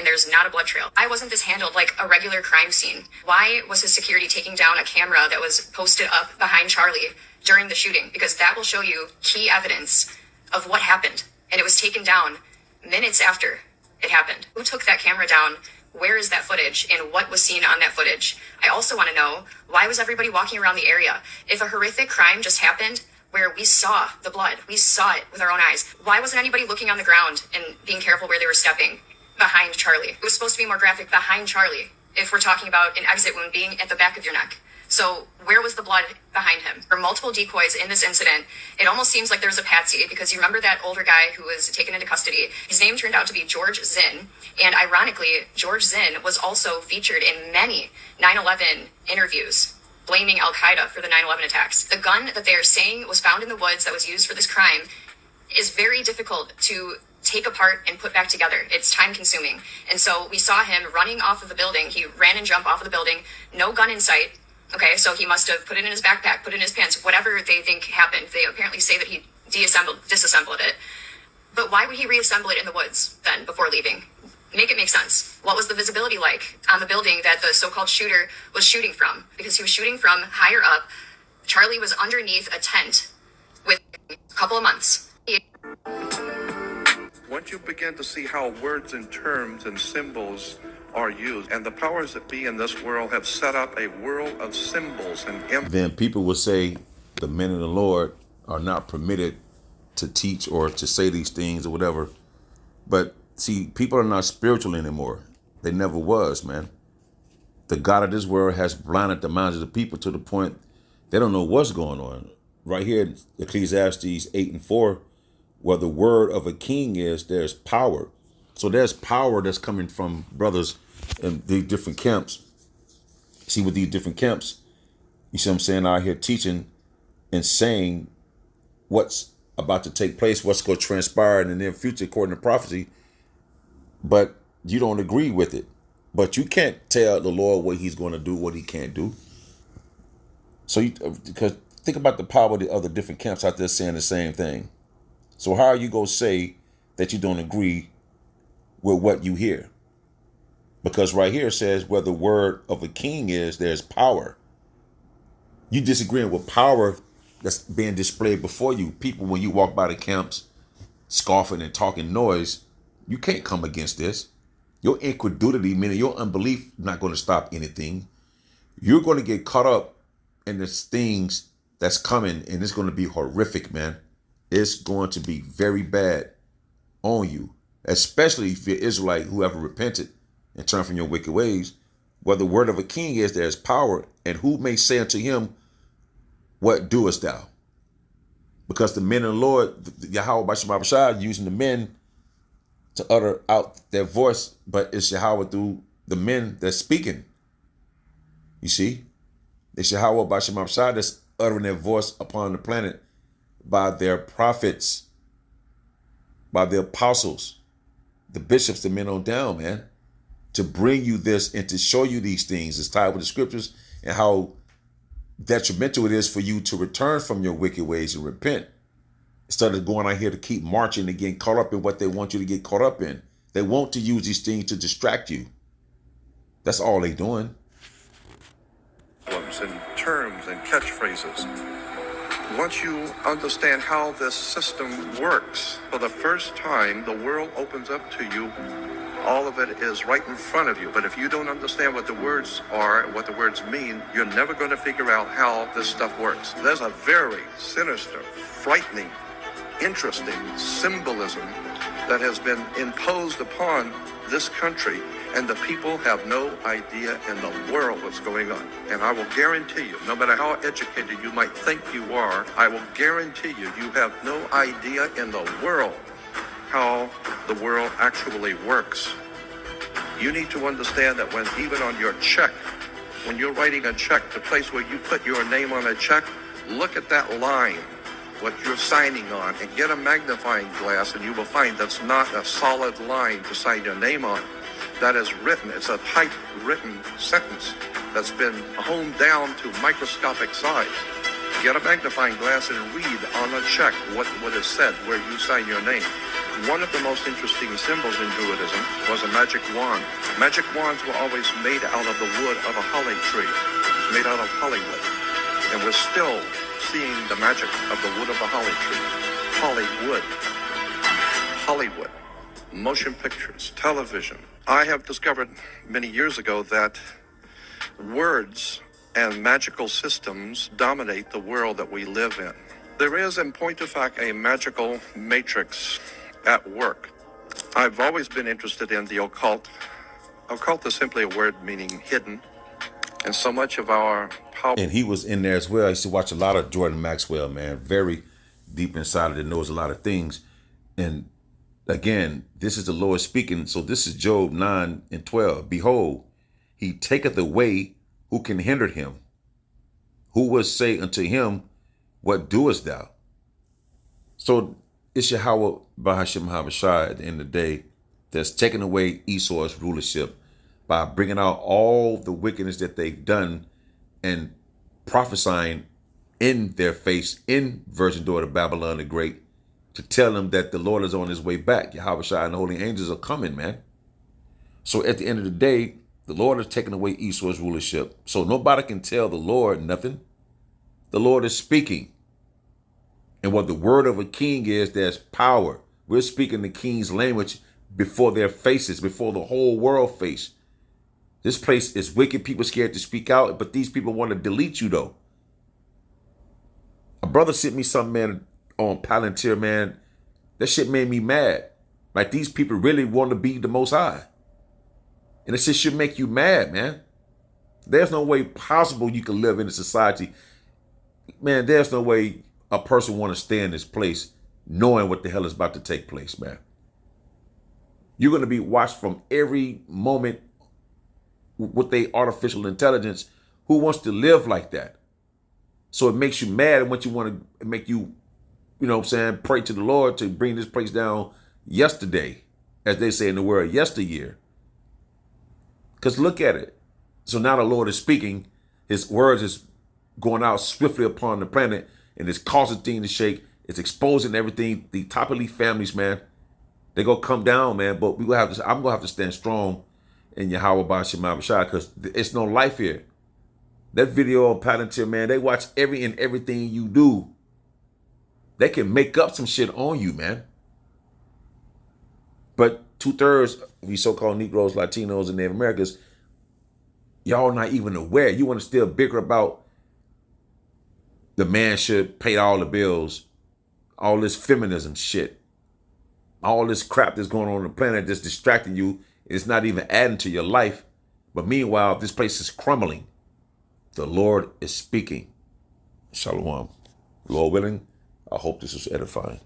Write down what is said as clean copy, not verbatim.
and there's not a blood trail. Why wasn't this handled like a regular crime scene? Why was his security taking down a camera that was posted up behind Charlie during the shooting? Because that will show you key evidence of what happened. And it was taken down minutes after it happened. Who took that camera down? Where is that footage, and what was seen on that footage? I also want to know, why was everybody walking around the area? If a horrific crime just happened where we saw the blood, we saw it with our own eyes, why wasn't anybody looking on the ground and being careful where they were stepping behind Charlie? It was supposed to be more graphic, behind Charlie, if we're talking about an exit wound being at the back of your neck. So where was the blood behind him? There were multiple decoys in this incident. It almost seems like there was a patsy, because you remember that older guy who was taken into custody. His name turned out to be George Zinn. And ironically, George Zinn was also featured in many 9/11 interviews blaming Al-Qaeda for the 9/11 attacks. The gun that they are saying was found in the woods that was used for this crime is very difficult to take apart and put back together. It's time consuming. And so we saw him running off of the building. He ran and jumped off of the building, no gun in sight. Okay, so he must have put it in his backpack, put it in his pants, whatever they think happened. They apparently say that he disassembled it. But why would he reassemble it in the woods then before leaving? Make it make sense. What was the visibility like on the building that the so-called shooter was shooting from? Because he was shooting from higher up. Charlie was underneath a tent with a couple of months. Once you begin to see how words and terms and symbols are used, and the powers that be in this world have set up a world of symbols and then people will say the men of the Lord are not permitted to teach or to say these things or whatever. But see, people are not spiritual anymore. They never was, man. The God of this world has blinded the minds of the people to the point they don't know what's going on. Right here in Ecclesiastes 8:4, where the word of a king is, there's power. So there's power that's coming from brothers in these different camps. See, with these different camps, you see what I'm saying, out here teaching and saying what's about to take place, what's going to transpire in the near future according to prophecy, but you don't agree with it. But you can't tell the Lord what he's going to do, what he can't do. So because think about the power of the different camps out there saying the same thing. So how are you going to say that you don't agree with what you hear? Because right here it says where the word of a king is, there's power. You disagreeing with power that's being displayed before you. People, when you walk by the camps, scoffing and talking noise, you can't come against this. Your incredulity, meaning your unbelief, not going to stop anything. You're going to get caught up in the things that's coming, and it's going to be horrific, man. It's going to be very bad on you, especially if you're Israelite who ever repented and turned from your wicked ways. Where the word of a king is, there's power, and who may say unto him, what doest thou? Because the men of the Lord, Yahweh Basham Abishai, using the men to utter out their voice, but it's Yahweh through the men that's speaking. You see? It's Yahweh Basham Abishai that's uttering their voice upon the planet by their prophets, by the apostles, the bishops, the men on down, man, to bring you this and to show you these things. It's tied with the scriptures and how detrimental it is for you to return from your wicked ways and repent, instead of going out here to keep marching and getting caught up in what they want you to get caught up in. They want to use these things to distract you. That's all they're doing. And terms and catchphrases. Once you understand how this system works, for the first time, the world opens up to you. All of it is right in front of you. But if you don't understand what the words are, what the words mean, you're never going to figure out how this stuff works. There's a very sinister, frightening, interesting symbolism that has been imposed upon this country, and the people have no idea in the world what's going on. And I will guarantee you, no matter how educated you might think you are, I will guarantee you, you have no idea in the world how the world actually works. You need to understand that when even on your check, when you're writing a check, the place where you put your name on a check, look at that line, what you're signing on, and get a magnifying glass, and you will find that's not a solid line to sign your name on. That is written, it's a typewritten sentence that's been honed down to microscopic size. Get a magnifying glass and read on a check what is said where you sign your name. One of the most interesting symbols in Druidism was a magic wand. Magic wands were always made out of the wood of a holly tree. It's made out of hollywood. And we're still seeing the magic of the wood of the holly tree. Hollywood. Hollywood. Motion pictures, television. I have discovered many years ago that words and magical systems dominate the world that we live in. There is, in point of fact, a magical matrix at work. I've always been interested in the occult. Occult is simply a word meaning hidden. And so much of our power... And he was in there as well. I used to watch a lot of Jordan Maxwell, man. Very deep inside of it, knows a lot of things. And again, this is the Lord speaking. So this is Job 9:12. Behold, he taketh away who can hinder him. Who will say unto him, what doest thou? So it's Yahweh Bahashim Habashai at the end of the day that's taking away Esau's rulership by bringing out all the wickedness that they've done and prophesying in their face in Virgin Daughter Babylon the Great to tell them that the Lord is on his way back. Yahweh Shai and the holy angels are coming, man. So at the end of the day, the Lord is taking away Esau's rulership. So nobody can tell the Lord nothing. The Lord is speaking. And what the word of a king is, there's power. We're speaking the king's language before their faces, before the whole world face. This place is wicked. People scared to speak out, but these people want to delete you, though. A brother sent me something, man, on Palantir, man. That shit made me mad. Like, these people really want to be the Most High. And it just should make you mad, man. There's no way possible you can live in a society. Man, there's no way a person want to stay in this place knowing what the hell is about to take place, man. You're going to be watched from every moment with their artificial intelligence. Who wants to live like that? So it makes you mad, and what you want to make you, you know what I'm saying, pray to the Lord to bring this place down yesterday, as they say in the word, yesteryear. Because look at it. So now the Lord is speaking. His words is going out swiftly upon the planet, and it's causing things to shake. It's exposing everything. The top elite families, man, they're going to come down, man. But I'm going to have to stand strong in Yahweh Bashim Abishai, because it's no life here. That video on Palantir, man, they watch every and everything you do. They can make up some shit on you, man. But 2/3 of you so-called Negroes, Latinos, and Native Americans, y'all not even aware. You want to still bicker about the man should pay all the bills, all this feminism shit, all this crap that's going on the planet that's distracting you. It's not even adding to your life. But meanwhile, this place is crumbling. The Lord is speaking. Shalom. Lord willing, I hope this was edifying.